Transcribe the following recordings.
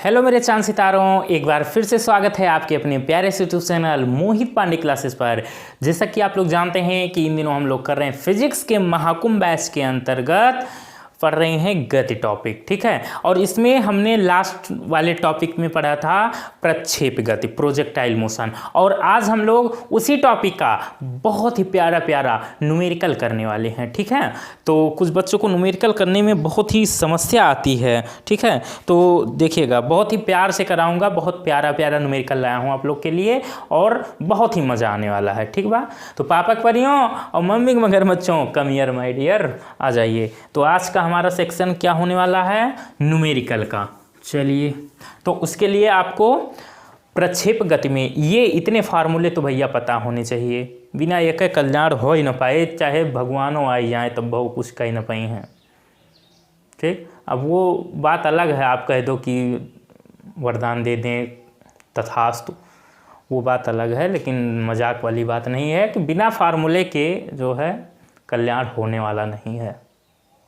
Hello मेरे चांद सितारों, एक बार फिर से स्वागत है आपके अपने प्यारे से यूट्यूब चैनल मोहित पांडे क्लासेस पर। जैसा कि आप लोग जानते हैं कि इन दिनों हम लोग कर रहे हैं फिजिक्स के महाकुंभ बैच के अंतर्गत पढ़ रहे हैं गति टॉपिक, ठीक है। और इसमें हमने लास्ट वाले टॉपिक में पढ़ा था प्रक्षेप गति, प्रोजेक्टाइल मोशन, और आज हम लोग उसी टॉपिक का बहुत ही प्यारा प्यारा न्यूमेरिकल करने वाले हैं, ठीक है। तो कुछ बच्चों को न्यूमेरिकल करने में बहुत ही समस्या आती है, ठीक है। तो देखिएगा, बहुत ही प्यार से कराऊंगा, बहुत प्यारा प्यारा न्यूमेरिकल लाया हूँ आप लोग के लिए और बहुत ही मज़ा आने वाला है, ठीक बा। तो पापा के परियों और मम्मी के मगरमच्छों, कम हियर माय डियर, आ जाइए। तो आज का हमारा सेक्शन क्या होने वाला है? न्यूमेरिकल का। चलिए, तो उसके लिए आपको प्रक्षेप गति में ये इतने फार्मूले तो भैया पता होने चाहिए, बिना एक कल्याण हो ही न पाए, चाहे भगवानों आई जाए तब बहु कुछ कह न पाई हैं, ठीक। अब वो बात अलग है, आप कह दो कि वरदान दे दें तथास्तु, वो बात अलग है, लेकिन मजाक वाली बात नहीं है कि बिना फार्मूले के जो है कल्याण होने वाला नहीं है,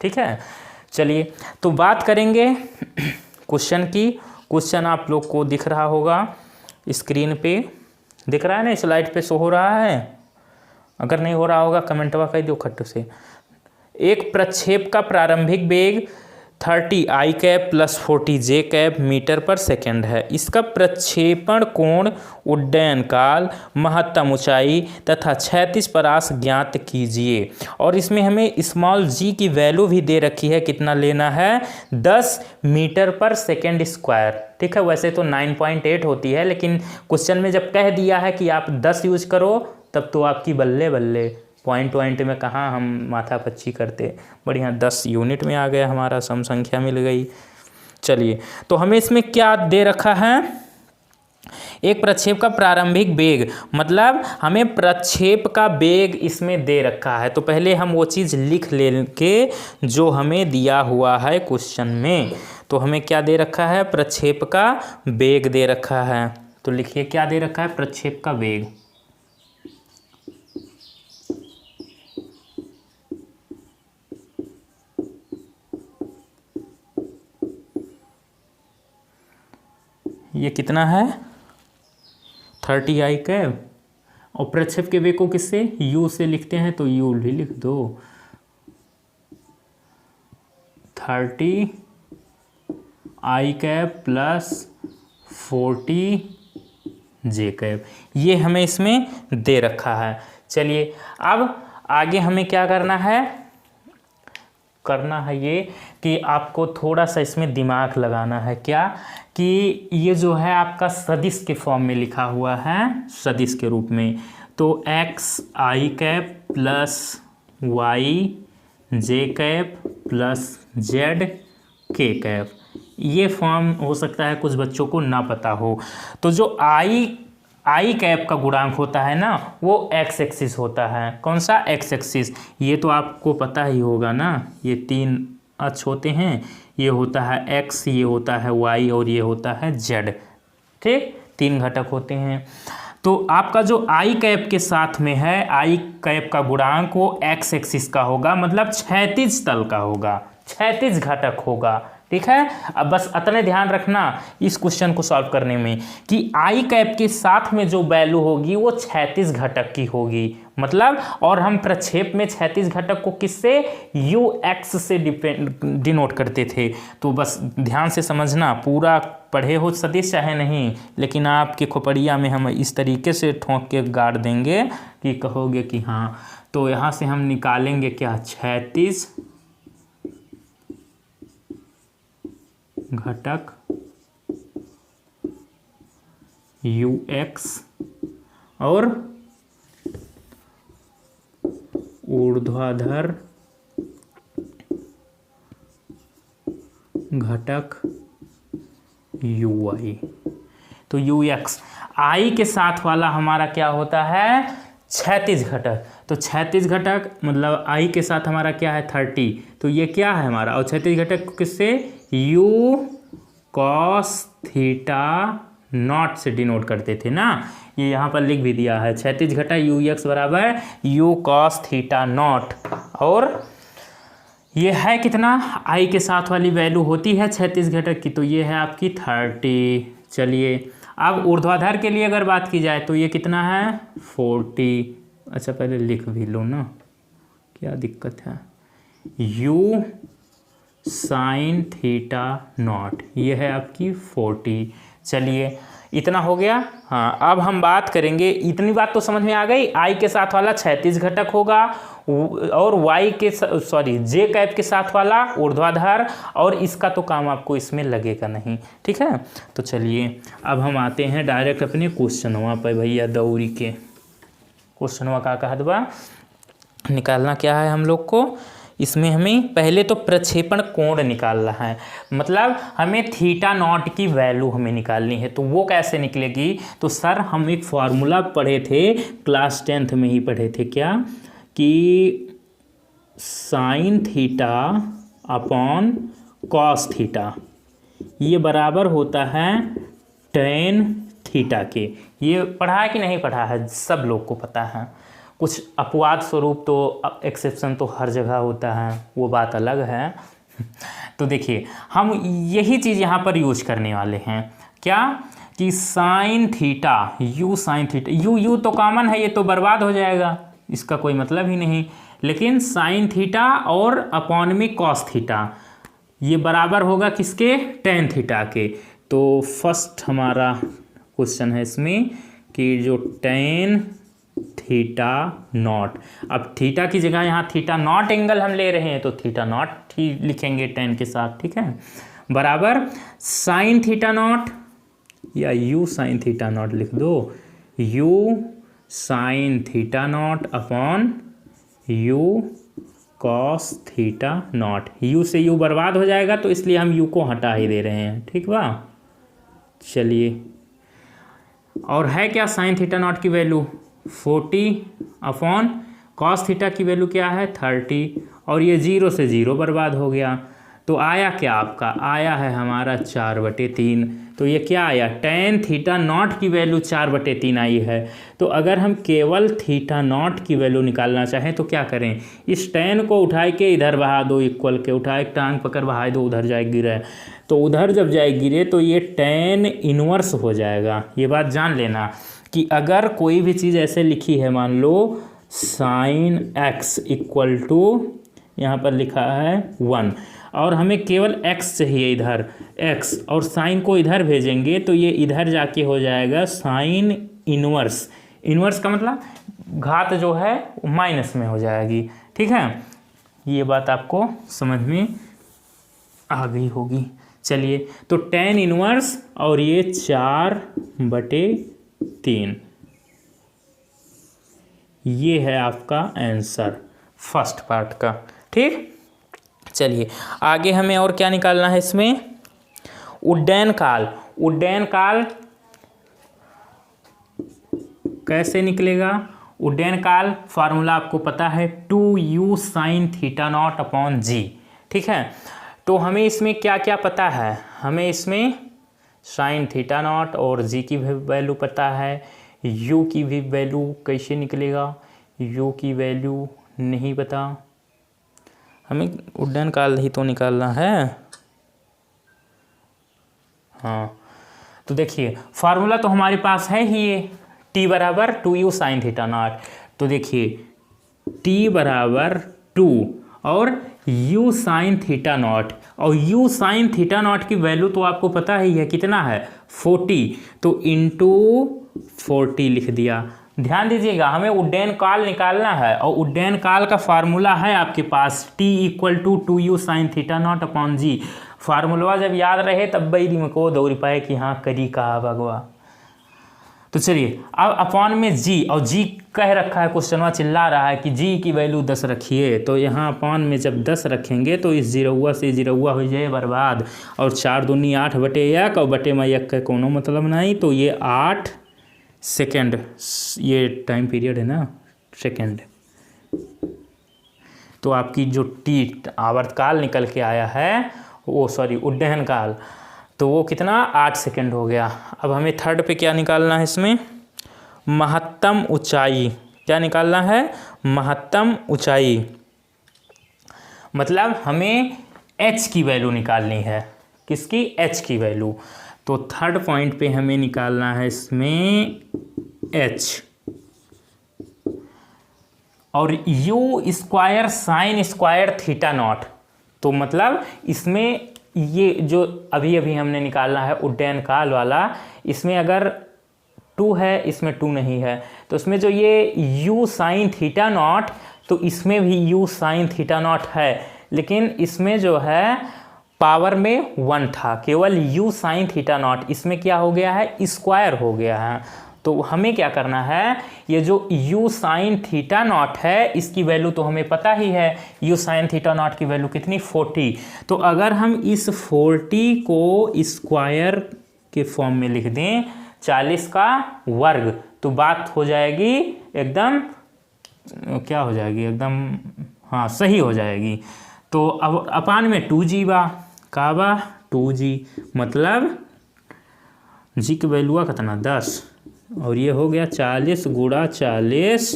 ठीक है। चलिए, तो बात करेंगे क्वेश्चन की। क्वेश्चन आप लोग को दिख रहा होगा स्क्रीन पे, दिख रहा है ना, स्लाइड पे शो हो रहा है। अगर नहीं हो रहा होगा कमेंटवा कर दो खट्टू से। एक प्रक्षेप का प्रारंभिक वेग 30 आई कैप प्लस 40 जे कैप मीटर पर सेकेंड है। इसका प्रक्षेपण कोण, उड्डयन काल, महत्तम ऊंचाई तथा क्षैतिज परास ज्ञात कीजिए। और इसमें हमें स्मॉल जी की वैल्यू भी दे रखी है, कितना लेना है? 10 मीटर पर सेकेंड स्क्वायर, ठीक है। वैसे तो 9.8 होती है, लेकिन क्वेश्चन में जब कह दिया है कि आप 10 यूज करो तब तो आपकी बल्ले बल्ले, पॉइंट में कहाँ हम माथा पच्ची करते, बढ़िया 10 यूनिट में आ गया हमारा, सम संख्या मिल गई। चलिए, तो हमें इसमें क्या दे रखा है? एक प्रक्षेप का प्रारंभिक वेग, मतलब हमें प्रक्षेप का वेग इसमें दे रखा है। तो पहले हम वो चीज़ लिख लेंगे जो हमें दिया हुआ है क्वेश्चन में। तो हमें क्या दे रखा है? प्रक्षेप का वेग दे रखा है। तो लिखिए क्या दे रखा है? प्रक्षेप का वेग। ये कितना है? 30 आई कैप, और प्रक्षेप के वेग को किससे? u से लिखते हैं, तो u भी लिख दो। 30 आई कैप प्लस 40 जे कैप, ये हमें इसमें दे रखा है। चलिए, अब आगे हमें क्या करना है? करना है ये कि आपको थोड़ा सा इसमें दिमाग लगाना है। क्या कि ये जो है आपका सदिश के फॉर्म में लिखा हुआ है, सदिश के रूप में। तो एक्स आई कैप प्लस वाई जे कैप प्लस जेड के कैप, ये फॉर्म हो सकता है कुछ बच्चों को ना पता हो। तो जो आई कैप का गुणांक होता है ना, वो एक्स एक्सिस होता है। कौन सा? X axis. ये तो आपको पता ही होगा ना, ये 3 अक्ष होते हैं, ये होता है एक्स, ये होता है वाई और ये होता है जेड, ठीक। 3 घटक होते हैं। तो आपका जो आई कैप के साथ में है, आई कैप का गुणांक वो एक्स एक्सिस का होगा, मतलब क्षैतिज तल का होगा, क्षैतिज घटक होगा, ठीक है। अब बस इतने ध्यान रखना इस क्वेश्चन को सॉल्व करने में कि आई कैप के साथ में जो वैल्यू होगी वो क्षैतिज घटक की होगी, मतलब। और हम प्रक्षेप में क्षैतिज घटक को किससे? यू एक्स से डिनोट करते थे। तो बस ध्यान से समझना, पूरा पढ़े हो सदिश चाहे नहीं, लेकिन आपके खोपड़िया में हम इस तरीके से ठोंक के गाड़ देंगे कि कहोगे कि हाँ। तो यहाँ से हम निकालेंगे क्या? क्षैतिज घटक यू एक्स और ऊर्ध्वाधर घटक यू वाई। तो यू एक्स आई के साथ वाला हमारा क्या होता है? क्षैतिज घटक। तो क्षैतिज घटक मतलब आई के साथ हमारा क्या है? 30। तो ये क्या है हमारा? और क्षैतिज घटक किससे? यू कॉस थीटा नॉट से डिनोट करते थे ना, ये यहाँ पर लिख भी दिया है। क्षैतिज घटक यू एक्स बराबर यू कॉस थीटा नॉट, और ये है कितना, आई के साथ वाली वैल्यू होती है 36 घटक की, तो ये है आपकी 30। चलिए अब ऊर्ध्वाधर के लिए अगर बात की जाए तो ये कितना है 40। अच्छा पहले लिख भी लो ना, क्या दिक्कत है। u साइन थीटा नॉट, ये है आपकी 40। चलिए इतना हो गया। हाँ अब हम बात करेंगे, इतनी बात तो समझ में आ गई, आई के साथ वाला 36 घटक होगा और वाई के जे कैप के साथ वाला ऊर्ध्वाधर, और इसका तो काम आपको इसमें लगेगा नहीं, ठीक है। तो चलिए अब हम आते हैं डायरेक्ट अपने क्वेश्चनवा पर भैया। दौरी के क्वेश्चनवा का कहत बा, निकालना क्या है हम लोग को, इसमें हमें पहले तो प्रक्षेपण कोण निकालना है, मतलब हमें थीटा नॉट की वैल्यू हमें निकालनी है। तो वो कैसे निकलेगी, तो सर हम एक फार्मूला पढ़े थे क्लास 10th में ही पढ़े थे, क्या कि sine theta upon cos theta ये बराबर होता है टेन थीटा के। ये पढ़ा है कि नहीं पढ़ा है, सब लोग को पता है। कुछ अपवाद स्वरूप तो एक्सेप्शन तो हर जगह होता है, वो बात अलग है। तो देखिए हम यही चीज़ यहाँ पर यूज करने वाले हैं, क्या कि sine theta, you sine theta, you तो कॉमन है, ये तो बर्बाद हो जाएगा, इसका कोई मतलब ही नहीं। लेकिन साइन थीटा और अपॉन में कॉस थीटा ये बराबर होगा किसके, टेन थीटा के। तो फर्स्ट हमारा क्वेश्चन है इसमें कि जो टेन थीटा नॉट, अब थीटा की जगह यहाँ थीटा नॉट एंगल हम ले रहे हैं तो थीटा नॉट ही लिखेंगे टेन के साथ, ठीक है, बराबर साइन थीटा नॉट या यू साइन थीटा नॉट लिख दो, you sign theta not upon you cos theta naught. You से यू बर्बाद हो जाएगा तो इसलिए हम यू को हटा ही दे रहे हैं, ठीक बा। चलिए और है क्या साइन थीटा नॉट की वैल्यू 40 अपॉन कॉस थीटा की वैल्यू क्या है 30, और ये 0 से 0 बर्बाद हो गया। तो आया क्या आपका, आया है हमारा 4/3। तो ये क्या आया, टेन थीटा नॉट की वैल्यू 4/3 आई है। तो अगर हम केवल थीटा नॉट की वैल्यू निकालना चाहें तो क्या करें, इस टेन को उठा के इधर बहा दो, इक्वल के उठा एक टांग पकड़ बहा दो, उधर जाए गिरे, तो उधर जब जाए गिरे तो ये टेन इनवर्स हो जाएगा। ये बात जान लेना कि अगर कोई भी चीज़ ऐसे लिखी है, मान लो साइन एक्स इक्वल टू यहाँ पर लिखा है 1, और हमें केवल x चाहिए इधर x, और साइन को इधर भेजेंगे तो ये इधर जाके हो जाएगा साइन इनवर्स। इनवर्स का मतलब घात जो है माइनस में हो जाएगी, ठीक है। ये बात आपको समझ में आ गई होगी। चलिए तो टेन इनवर्स और ये 4/3, ये है आपका आंसर फर्स्ट पार्ट का, ठीक। चलिए आगे हमें और क्या निकालना है इसमें, उड्डयन काल। उड्डयन काल कैसे निकलेगा, उड्डयन काल फार्मूला आपको पता है 2u sine theta not upon g, ठीक है। तो हमें इसमें क्या क्या पता है, हमें इसमें साइन थीटा नॉट और जी की भी वैल्यू पता है, u की भी वैल्यू कैसे निकलेगा, u की वैल्यू नहीं पता, हमें उड्डयन काल ही तो निकालना है। हाँ तो देखिए फार्मूला तो हमारे पास है ही ये, t बराबर 2u साइन थीटा नॉट। तो देखिए t बराबर 2 और u साइन थीटा नॉट, और u साइन थीटा नॉट की वैल्यू तो आपको पता ही है कितना है 40, तो इंटू 40 लिख दिया। ध्यान दीजिएगा हमें उड्डयन काल निकालना है, और उड्डयन काल का फार्मूला है आपके पास t equal to 2u sine theta not upon g. Formula जब याद रहे तब बई को दौड़ पाए कि हाँ करी कहा भगवा। तो चलिए अब अपॉन में जी, और जी कह रखा है, क्वेश्चनवा चिल्ला रहा है कि जी की वैल्यू 10 रखिए, तो यहाँ अपॉन में जब 10 रखेंगे तो इस जीरोवा से जीरोवा हो जाए बर्बाद, और 4 दूनी 8/1 और बटे में 1 का कोनो मतलब नहीं, तो ये 8 सेकेंड, ये टाइम पीरियड है ना सेकेंड। तो आपकी जो टी आवर्तकाल निकल के आया है, वो सॉरी उड्डयन काल, तो वो कितना 8 सेकेंड हो गया। अब हमें थर्ड पे क्या निकालना है इसमें, महत्तम ऊंचाई। क्या निकालना है, महत्तम ऊंचाई। मतलब हमें h की वैल्यू निकालनी है। किसकी? h की वैल्यू। तो थर्ड पॉइंट पे हमें निकालना है इसमें h, और you square sine square theta naught. तो मतलब इसमें ये जो अभी अभी हमने निकालना है उड्डयन काल वाला, इसमें अगर 2 है, इसमें 2 नहीं है, तो इसमें जो ये u साइन थीटा नॉट, तो इसमें भी u साइन थीटा नॉट है, लेकिन इसमें जो है पावर में 1 था, केवल u साइन थीटा नॉट, इसमें क्या हो गया है? स्क्वायर हो गया है। तो हमें क्या करना है, ये जो u साइन थीटा नॉट है इसकी वैल्यू तो हमें पता ही है, u साइन थीटा नॉट की वैल्यू कितनी? 40। तो अगर हम इस 40 को स्क्वायर के फॉर्म में लिख दें 40 का वर्ग, तो बात हो जाएगी एकदम, क्या हो जाएगी एकदम, हाँ सही हो जाएगी। तो अब अपान में 2g बा, का बा? 2g, मतलब g की वैल्यू कितना? 10, और ये हो गया 40 गुणा 40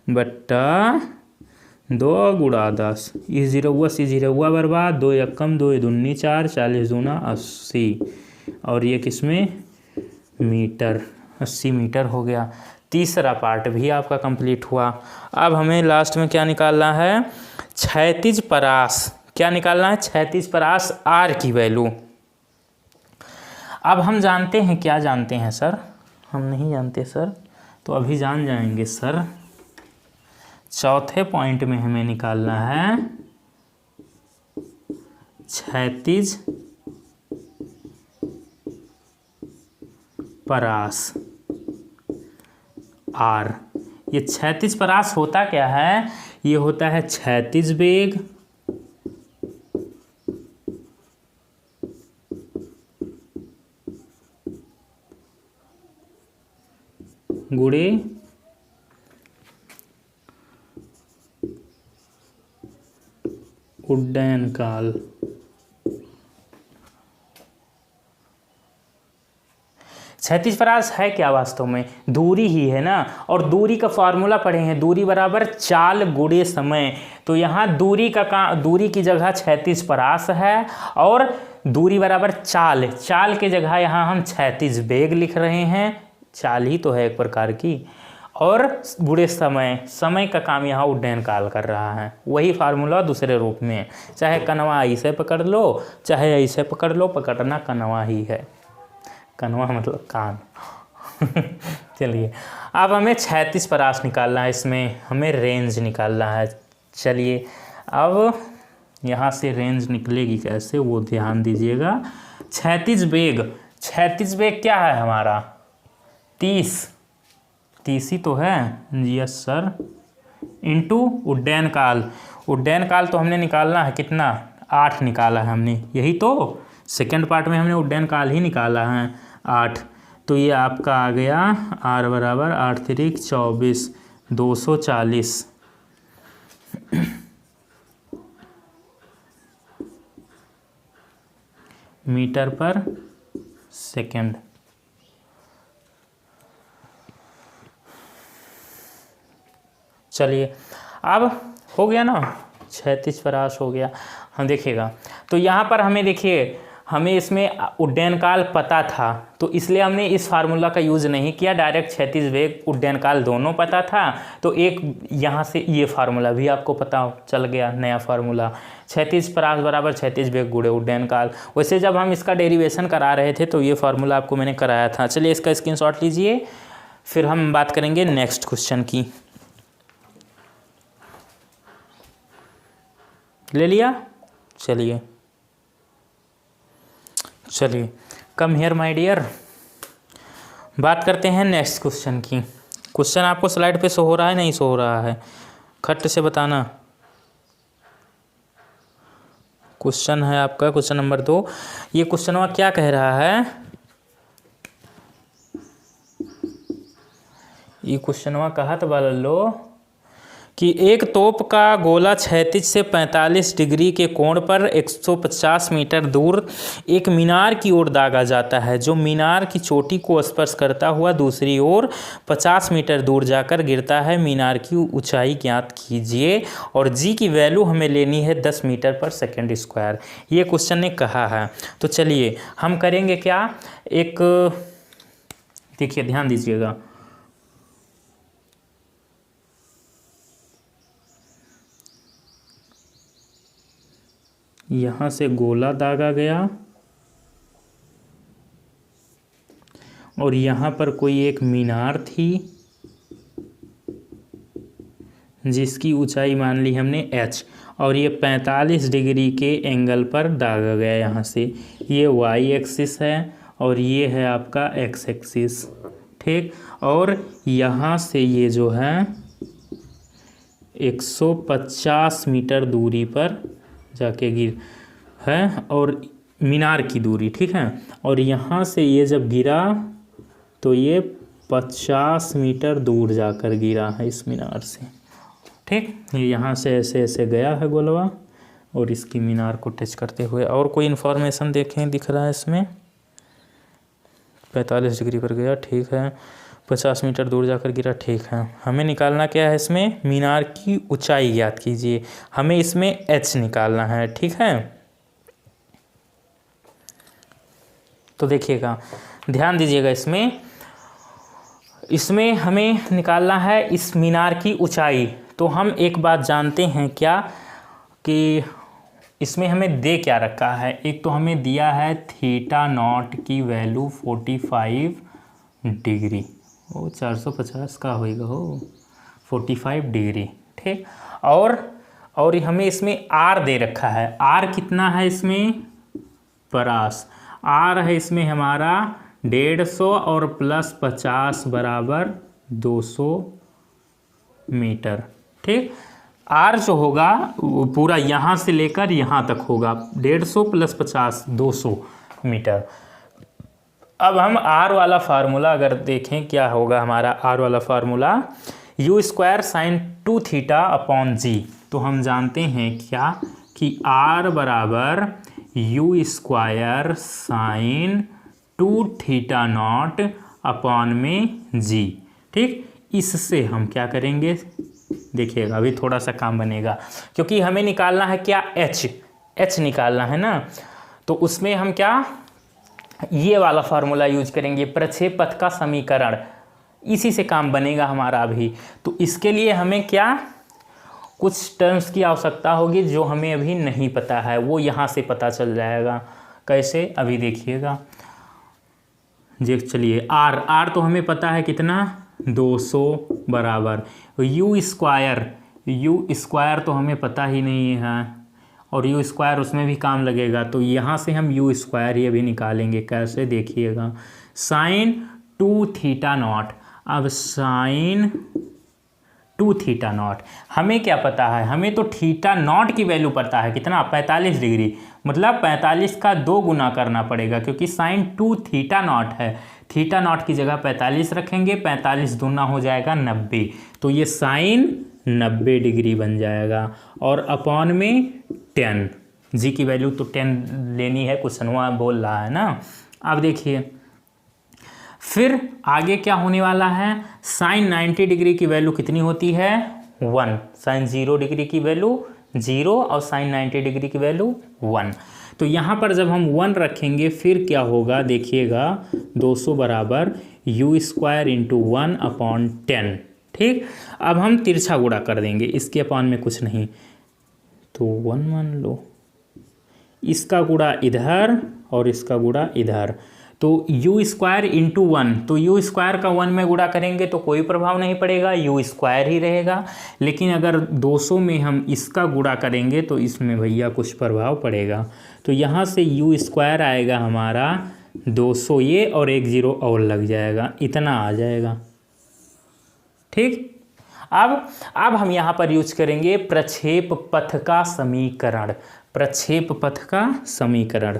बट्टा 2 गुणा 10। इस जीरोवा से जीरोवा बर्बाद, 2 एकम 2 दूनी 4, 40 दूना 80, और ये किसमें? मीटर, 80 मीटर हो गया। तीसरा पार्ट भी आपका कंप्लीट हुआ। अब हमें लास्ट में क्या निकालना है? क्षैतिज परास। क्या निकालना है? क्षैतिज परास आर की वैल्यू। अब हम जानते हैं, क्या जानते हैं सर? हम नहीं जानते सर, तो अभी जान जाएंगे सर। चौथे पॉइंट में हमें निकालना है क्षैतिज परास आर। ये क्षैतिज परास होता क्या है? ये होता है क्षैतिज वेग गुणे उड्डयन काल। क्षैतिज परास है क्या वास्तव में? दूरी ही है ना, और दूरी का फॉर्मूला पढ़े हैं, दूरी बराबर चाल गुणे समय। तो यहाँ दूरी की जगह क्षैतिज परास है, और दूरी बराबर चाल, चाल के जगह यहाँ हम क्षैतिज वेग लिख रहे हैं, चाल ही तो है एक प्रकार की, और गुणे समय, समय का काम यहाँ उड्डयन काल कर रहा है। वही फार्मूला दूसरे रूप में, चाहे कनवा ऐसे पकड़ लो चाहे ऐसे पकड़ लो, पकड़ना कनवा ही है। कनवा मतलब कान। चलिए, अब हमें क्षैतिज परास निकालना है, इसमें हमें रेंज निकालना है। चलिए, अब यहाँ से रेंज निकलेगी कैसे वो ध्यान दीजिएगा। क्षैतिज वेग क्या है हमारा? 30 ही तो है, यस सर, इंटू उड्डयन काल तो हमने निकालना है कितना? 8 निकाला है हमने, यही तो सेकेंड पार्ट में हमने उड्डयन काल ही निकाला है 8। तो ये आपका आ गया आर बराबर 8 3 24, 240 मीटर पर सेकेंड। चलिए, अब हो गया ना, क्षैतिज परास हो गया। हम देखिएगा, तो यहाँ पर हमें देखिए, हमें इसमें उड्डयन काल पता था, तो इसलिए हमने इस फार्मूला का यूज़ नहीं किया, डायरेक्ट क्षैतिज वेग उड्डयन काल दोनों पता था, तो एक यहाँ से ये फार्मूला भी आपको पता चल गया, नया फार्मूला, क्षैतिज परास बराबर क्षैतिज वेग गुणे उड्डयन काल। वैसे जब हम इसका डेरिवेशन करा रहे थे तो ये फार्मूला आपको मैंने कराया था। चलिए, इसका स्क्रीनशॉट लीजिए, फिर हम बात करेंगे नेक्स्ट क्वेश्चन की। ले लिया? चलिए, कम हियर माय डियर, बात करते हैं नेक्स्ट क्वेश्चन की। क्वेश्चन आपको स्लाइड पे शो हो रहा है, नहीं शो हो रहा है? खट से बताना। क्वेश्चन है आपका क्वेश्चन नंबर 2। ये क्वेश्चन क्या कह रहा है? ये क्वेश्चन कहत वाला लो कि एक तोप का गोला क्षैतिज से 45 डिग्री के कोण पर 150 मीटर दूर एक मीनार की ओर दागा जाता है, जो मीनार की चोटी को स्पर्श करता हुआ दूसरी ओर 50 मीटर दूर जाकर गिरता है। मीनार की ऊंचाई ज्ञात कीजिए और जी की वैल्यू हमें लेनी है 10 मीटर पर सेकेंड स्क्वायर। ये क्वेश्चन ने कहा है। तो चलिए हम करेंगे क्या, एक देखिए ध्यान दीजिएगा, यहाँ से गोला दागा गया और यहाँ पर कोई एक मीनार थी जिसकी ऊंचाई मान ली हमने h, और ये 45 डिग्री के एंगल पर दागा गया। यहाँ से ये y एक्सिस है और ये है आपका x एक्सिस, ठीक। और यहाँ से ये जो है 150 मीटर दूरी पर जाके गिर है और मीनार की दूरी, ठीक है। और यहाँ से ये जब गिरा तो ये 50 मीटर दूर जाकर गिरा है इस मीनार से, ठीक। ये यहाँ से ऐसे ऐसे गया है गोलवा और इसकी मीनार को टच करते हुए। और कोई इन्फॉर्मेशन देखें दिख रहा है इसमें, 45 डिग्री पर गया, ठीक है, 50 मीटर दूर जाकर गिरा, ठीक है। हमें निकालना क्या है इसमें, मीनार की ऊंचाई ज्ञात कीजिए। हमें इसमें h निकालना है, ठीक है। तो देखिएगा, ध्यान दीजिएगा, इसमें हमें निकालना है इस मीनार की ऊंचाई। तो हम एक बात जानते हैं क्या, कि इसमें हमें दे क्या रखा है। एक तो हमें दिया है थीटा नॉट की वैल्यू 45 डिग्री, वो 450 का होएगा हो, 45 डिग्री, ठीक। और हमें इसमें आर दे रखा है। आर कितना है इसमें, परास आर है इसमें हमारा 150 और प्लस 50 बराबर 200 मीटर, ठीक। आर जो होगा वो पूरा यहाँ से लेकर यहाँ तक होगा, 150 प्लस 50 200 मीटर। अब हम आर वाला फार्मूला अगर देखें, क्या होगा हमारा आर वाला formula, u square sine 2 theta upon g. तो हम जानते हैं क्या, कि आर बराबर u square sine 2 theta not upon में जी, ठीक। इससे हम क्या करेंगे, देखिएगा अभी थोड़ा सा काम बनेगा, क्योंकि हमें निकालना है क्या, एच निकालना है ना। तो उसमें हम क्या, ये वाला फार्मूला यूज करेंगे, प्रक्षेप पथ का समीकरण, इसी से काम बनेगा हमारा अभी। तो इसके लिए हमें क्या, कुछ टर्म्स की आवश्यकता होगी जो हमें अभी नहीं पता है, वो यहाँ से पता चल जाएगा। कैसे, अभी देखिएगा। चलिए आर तो हमें पता है कितना, 200 बराबर यू स्क्वायर तो हमें पता ही नहीं है, और यू स्क्वायर उसमें भी काम लगेगा। तो यहाँ से हम यू स्क्वायर ये भी निकालेंगे। कैसे, देखिएगा, साइन 2 थीटा नॉट। अब साइन 2 थीटा नॉट हमें क्या पता है, हमें तो थीटा नॉट की वैल्यू पता है कितना, 45 डिग्री, मतलब 45 का 2 गुना करना पड़ेगा, क्योंकि साइन 2 थीटा नॉट है। थीटा नॉट की जगह 45 रखेंगे, 45 दूना हो जाएगा 90, तो ये साइन 90 डिग्री बन जाएगा। और अपॉन में 10, जी की वैल्यू तो 10 लेनी है, क्वेश्चनवा बोल रहा है ना। अब देखिए फिर आगे क्या होने वाला है, साइन 90 डिग्री की वैल्यू कितनी होती है, 1। साइन 0 डिग्री की वैल्यू 0 और साइन 90 डिग्री की वैल्यू 1। तो यहाँ पर जब हम 1 रखेंगे फिर क्या होगा, देखिएगा, 200 बराबर यू स्क्वायर इंटू 1 अपॉन 10, ठीक। अब हम तिरछा गुणा कर देंगे, इसके अपॉन में कुछ नहीं, तो 1 मान लो, इसका गुणा इधर और इसका गुणा इधर, तो यू स्क्वायर इंटू 1, तो यू स्क्वायर का 1 में गुणा करेंगे तो कोई प्रभाव नहीं पड़ेगा, यू स्क्वायर ही रहेगा। लेकिन अगर 200 में हम इसका गुणा करेंगे तो इसमें भैया कुछ प्रभाव पड़ेगा। तो यहाँ से यू स्क्वायर आएगा हमारा 200 ये, और 1 0 और लग जाएगा, इतना आ जाएगा, ठीक। अब हम यहाँ पर यूज करेंगे प्रक्षेप पथ का समीकरण। प्रक्षेप पथ का समीकरण,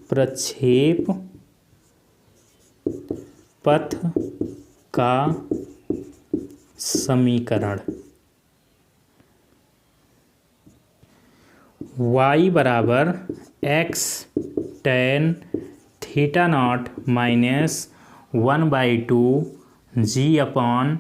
प्रक्षेप पथ का समीकरण y बराबर x tan theta naught minus 1/2 g upon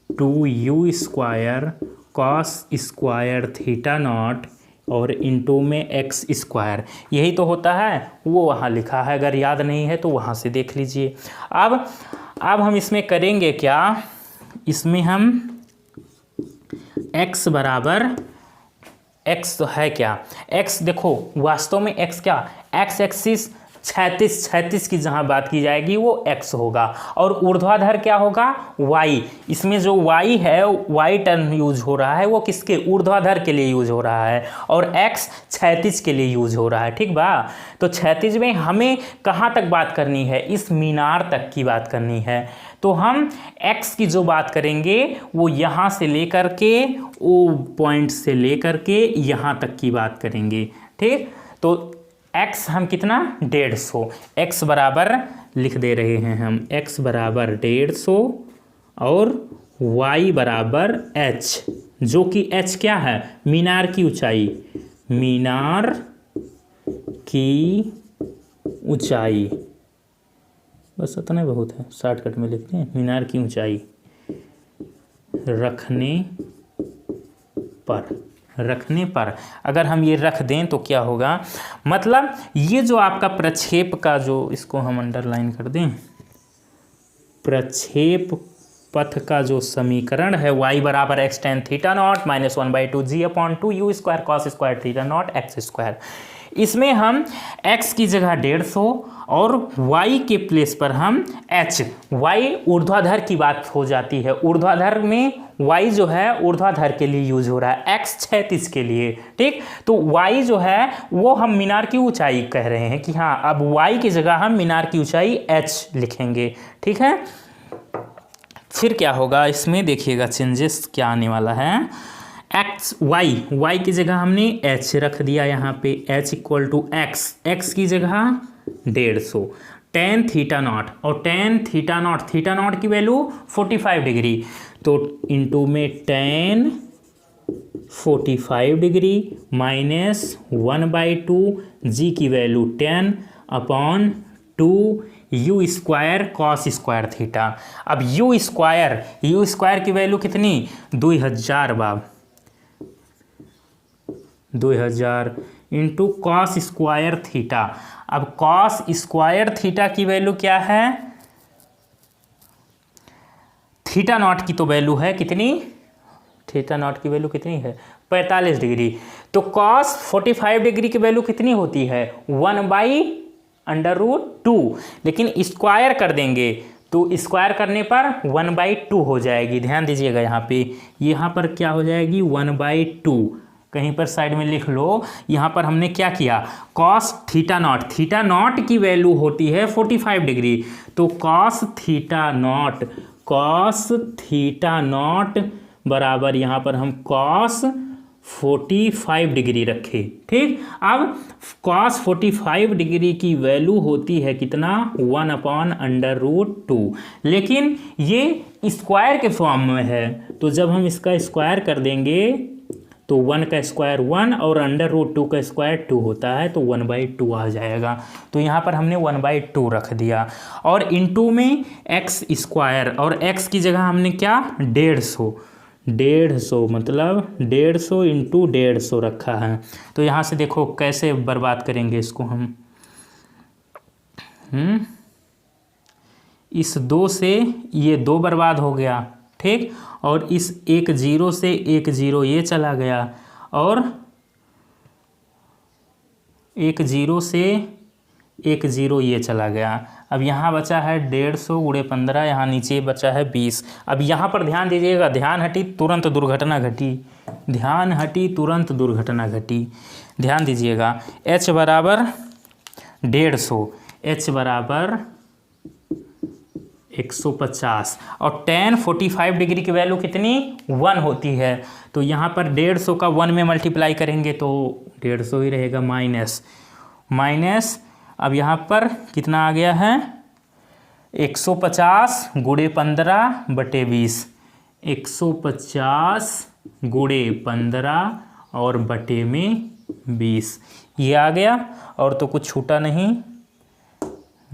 2u square cos square theta naught और इंटू में एक्स स्क्वायर, यही तो होता है, वो वहाँ लिखा है, अगर याद नहीं है तो वहाँ से देख लीजिए। अब हम इसमें करेंगे क्या, इसमें हम x बराबर x तो है क्या, x देखो वास्तव में x क्या, x एक्सिस 36 की जहाँ बात की जाएगी वो x होगा और ऊर्ध्वाधर क्या होगा y। इसमें जो y है y टर्म यूज हो रहा है वो किसके, ऊर्ध्वाधर के लिए यूज हो रहा है और x 36 के लिए यूज हो रहा है। ठीक बा, तो 36 में हमें कहाँ तक बात करनी है, इस मीनार तक की बात करनी है। तो हम x की जो बात करेंगे वो यहाँ से लेकर के वो पॉइंट से लेकर के यहाँ तक की बात करेंगे। ठीक, तो x हम कितना 150, x बराबर लिख दे रहे हैं हम, x बराबर 150 और y बराबर h, जो कि h क्या है, मीनार की ऊंचाई, मीनार की ऊंचाई, बस इतना बहुत है, शॉर्टकट में लिखते हैं, मीनार की ऊंचाई रखने पर अगर हम ये रख दें तो क्या होगा, मतलब ये जो आपका प्रक्षेप का जो, इसको हम अंडरलाइन कर दें, प्रक्षेप पथ का जो समीकरण है y बराबर x tan theta naught minus 1/2 g upon 2u square cos square theta naught x square, इसमें हम x की जगह 150 और y के प्लेस पर हम h, y ऊर्ध्वाधर की बात हो जाती है, ऊर्ध्वाधर में y जो है ऊर्ध्वाधर के लिए यूज हो रहा है, x 36 के लिए। ठीक, तो y जो है वो हम मीनार की ऊंचाई कह रहे हैं कि हाँ, अब y की जगह हम मीनार की ऊंचाई h लिखेंगे। ठीक है, फिर क्या होगा इसमें देखिएगा चेंजेस क्या आने वाला है, y की जगह हमने h रख दिया यहाँ पे, h इक्वल टू x की जगह 150 tan थीटा नॉट, और tan थीटा नॉट की वैल्यू 45 डिग्री, तो इंटू में tan 45 डिग्री माइनस 1/2 g की value 10 upon 2 u square cos square theta. अब u स्क्वायर की वैल्यू कितनी, 2000 बाब 2000 इंटू कॉस स्क्वायर थीटा। अब कॉस स्क्वायर थीटा की वैल्यू क्या है, थीटा नॉट की तो वैल्यू है कितनी, थीटा नॉट की वैल्यू कितनी है 45 डिग्री, तो कॉस 45 डिग्री की वैल्यू कितनी होती है 1/√2, लेकिन स्क्वायर कर देंगे तो स्क्वायर करने पर 1/2 हो जाएगी। ध्यान दीजिएगा यहाँ पर क्या हो जाएगी 1/2, कहीं पर साइड में लिख लो, यहाँ पर हमने क्या किया, कॉस थीटा नॉट की वैल्यू होती है 45 डिग्री, तो कॉस थीटा नॉट बराबर यहाँ पर हम कॉस 45 डिग्री रखे। ठीक, अब कॉस 45 डिग्री की वैल्यू होती है कितना 1/√2, लेकिन ये स्क्वायर के फॉर्म में है, तो जब हम इसका स्क्वायर कर देंगे तो 1 का स्क्वायर 1 और √2 का स्क्वायर 2 होता है, तो 1/2 आ जाएगा। तो यहाँ पर हमने 1/2 रख दिया और इंटू में x स्क्वायर, और x की जगह हमने क्या 150 मतलब 150 इंटू 150 रखा है। तो यहाँ से देखो कैसे बर्बाद करेंगे इसको हम, इस 2 से ये 2 बर्बाद हो गया। ठीक, और इस 1 0 से 1 0 ये चला गया, और 1 0 से 1 0 ये चला गया। अब यहाँ बचा है 150 × 15, यहाँ नीचे बचा है 20। अब यहाँ पर ध्यान दीजिएगा, ध्यान हटी तुरंत दुर्घटना घटी, ध्यान दीजिएगा। h बराबर 150, h बराबर 150, और tan 45 डिग्री की वैल्यू कितनी 1 होती है, तो यहाँ पर 150 का 1 में मल्टीप्लाई करेंगे तो 150 ही रहेगा, माइनस अब यहाँ पर कितना आ गया है 150 × 15/20, 150 गुणे 15 और बटे में 20, ये आ गया। और तो कुछ छूटा नहीं,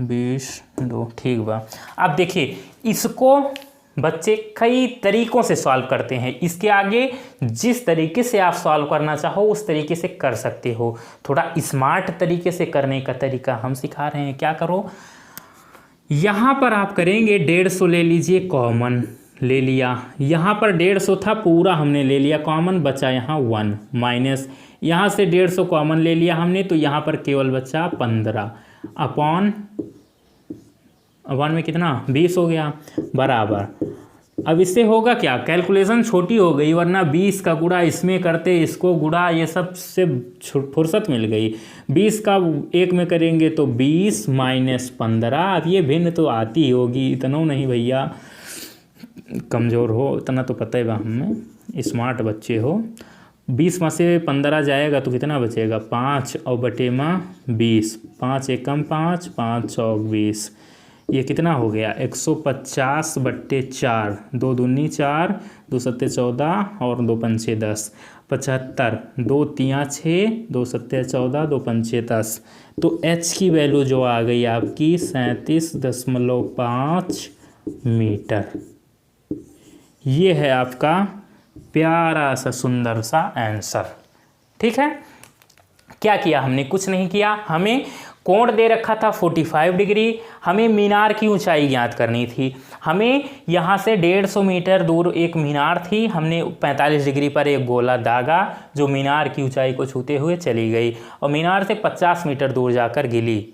20 2, ठीक बा। अब देखिए इसको बच्चे कई तरीकों से सॉल्व करते हैं, इसके आगे जिस तरीके से आप सॉल्व करना चाहो उस तरीके से कर सकते हो। थोड़ा स्मार्ट तरीके से करने का तरीका हम सिखा रहे हैं। क्या करो, यहाँ पर आप करेंगे 150 ले लीजिए, कॉमन ले लिया। यहाँ पर 150 था पूरा हमने ले लिया कॉमन, बचा यहाँ 1 माइनस यहाँ से 150 कॉमन ले लिया हमने, तो यहाँ पर केवल बचा 15 अपॉन 1 में कितना 20 हो गया बराबर। अब इससे होगा क्या, कैलकुलेशन छोटी हो गई, वरना 20 का गुणा इसमें करते, इसको गुणा, ये सब से फुर्सत मिल गई। 20 का 1 में करेंगे तो 20 माइनस 15। अब ये भिन्न तो आती ही होगी, इतना नहीं भैया कमज़ोर हो, इतना तो पता है बा हमें, स्मार्ट बच्चे हो। 20 में से 15 जाएगा तो कितना बचेगा 5 और बटे में 20, 5 एकम 5, 5 चौक 20, ये कितना हो गया 150 बट्टे 4, 2 दूनी 4, 2 सत्ते 14 और 2 पंचे 10, 75, 2 तियाँ 6, 2 सत्ते 14, 2 पंचे 10। तो h की वैल्यू जो आ गई आपकी 37.5 मीटर। ये है आपका प्यारा सा सुंदर सा आंसर। ठीक है, क्या किया हमने, कुछ नहीं किया। हमें कोण दे रखा था 45 डिग्री, हमें मीनार की ऊंचाई ज्ञात करनी थी। हमें यहाँ से 150 मीटर दूर एक मीनार थी, हमने 45 डिग्री पर एक गोला दागा जो मीनार की ऊंचाई को छूते हुए चली गई और मीनार से 50 मीटर दूर जाकर गिली।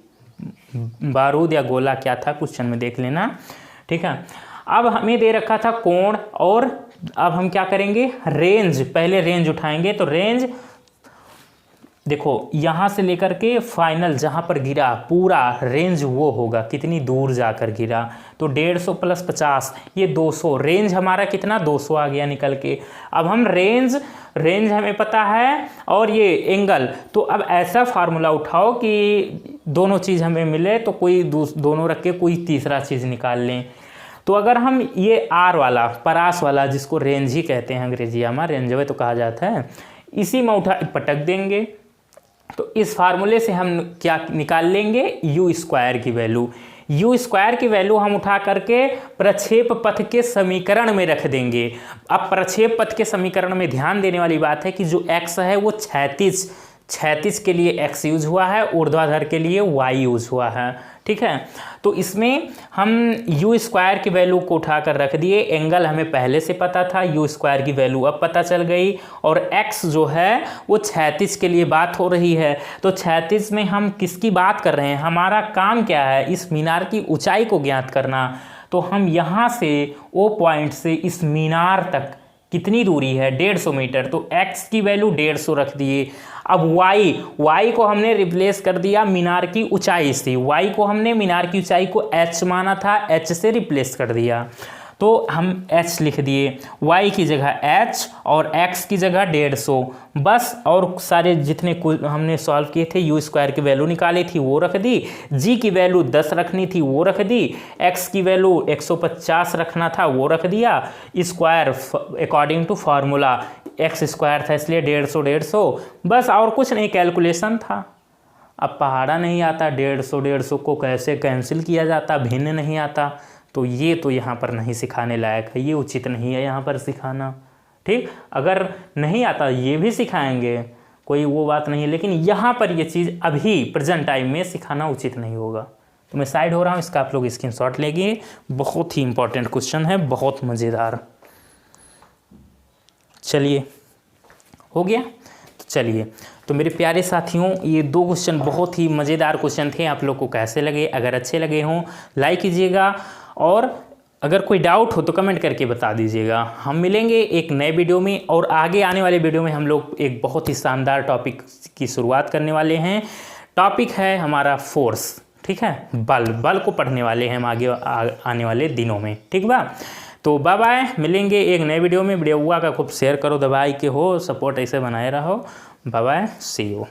बारूद या गोला क्या था क्वेश्चन में देख लेना। ठीक है, अब हमें दे रखा था कोण, और अब हम क्या करेंगे, रेंज, पहले रेंज उठाएंगे। तो रेंज देखो यहाँ से लेकर के फाइनल जहाँ पर गिरा पूरा रेंज वो होगा कितनी दूर जाकर गिरा। तो 150 प्लस 50 ये 200, रेंज हमारा कितना 200 आ गया निकल के। अब हम रेंज हमें पता है और ये एंगल, तो अब ऐसा फार्मूला उठाओ कि दोनों चीज़ हमें मिले तो कोई दोनों रख के कोई तीसरा चीज़ निकाल लें। तो अगर हम ये आर वाला परास वाला जिसको रेंज ही कहते हैं अंग्रेजिया में, रेंजवे तो कहा जाता है, इसी में उठा पटक देंगे तो इस फार्मूले से हम क्या निकाल लेंगे, यू स्क्वायर की वैल्यू। यू स्क्वायर की वैल्यू हम उठा करके प्रक्षेप पथ के समीकरण में रख देंगे। अब प्रक्षेप पथ के समीकरण में ध्यान देने वाली बात है कि जो x है वो क्षैतिज के लिए x यूज हुआ है, ऊर्ध्वाधर के लिए y यूज हुआ है। ठीक है, तो इसमें हम यू स्क्वायर की वैल्यू को उठाकर रख दिए। एंगल हमें पहले से पता था, यू स्क्वायर की वैल्यू अब पता चल गई। और x जो है वो क्षैतिज के लिए बात हो रही है। तो क्षैतिज में हम किसकी बात कर रहे हैं, हमारा काम क्या है, इस मीनार की ऊंचाई को ज्ञात करना। तो हम यहाँ से ओ पॉइंट से इस मीनार तक कितनी दूरी है 150 मीटर, तो x की वैल्यू 150 रख दिए। अब y को हमने रिप्लेस कर दिया मीनार की ऊंचाई से, y को हमने मीनार की ऊंचाई को h माना था, h से रिप्लेस कर दिया तो हम h लिख दिए, y की जगह h और x की जगह 150 बस। और सारे जितने हमने सॉल्व किए थे यू स्क्वायर की वैल्यू निकाली थी वो रख दी, g की वैल्यू 10 रखनी थी वो रख दी, x की वैल्यू 150 रखना था वो रख दिया। Square according to formula x square था इसलिए 150 बस, और कुछ नहीं, कैलकुलेशन था। अब पहाड़ा नहीं आता, 150 को कैसे कैंसिल किया जाता, भिन्न नहीं आता, तो ये तो यहाँ पर नहीं सिखाने लायक है, ये उचित नहीं है यहाँ पर सिखाना। ठीक, अगर नहीं आता ये भी सिखाएंगे, कोई वो बात नहीं है, लेकिन यहाँ पर ये चीज़ अभी प्रेजेंट टाइम में सिखाना उचित नहीं होगा। तो मैं साइड हो रहा हूँ, इसका आप लोग स्क्रीनशॉट लेंगे, बहुत ही इंपॉर्टेंट क्वेश्चन है, बहुत मज़ेदार। चलिए हो गया, तो चलिए तो मेरे प्यारे साथियों ये 2 क्वेश्चन बहुत ही मज़ेदार क्वेश्चन थे। आप लोग को कैसे लगे, अगर अच्छे लगे हों लाइक कीजिएगा और अगर कोई डाउट हो तो कमेंट करके बता दीजिएगा। हम मिलेंगे एक नए वीडियो में और आगे आने वाले वीडियो में हम लोग एक बहुत ही शानदार टॉपिक की शुरुआत करने वाले हैं। टॉपिक है हमारा फोर्स, ठीक है, बल को पढ़ने वाले हैं हम आगे आने वाले दिनों में। ठीक बा, तो बाय बाय, मिलेंगे एक नए वीडियो में। वीडियो हुआ का खूब शेयर करो, दबाई के हो, सपोर्ट ऐसे बनाए रहो। Bye bye, see you.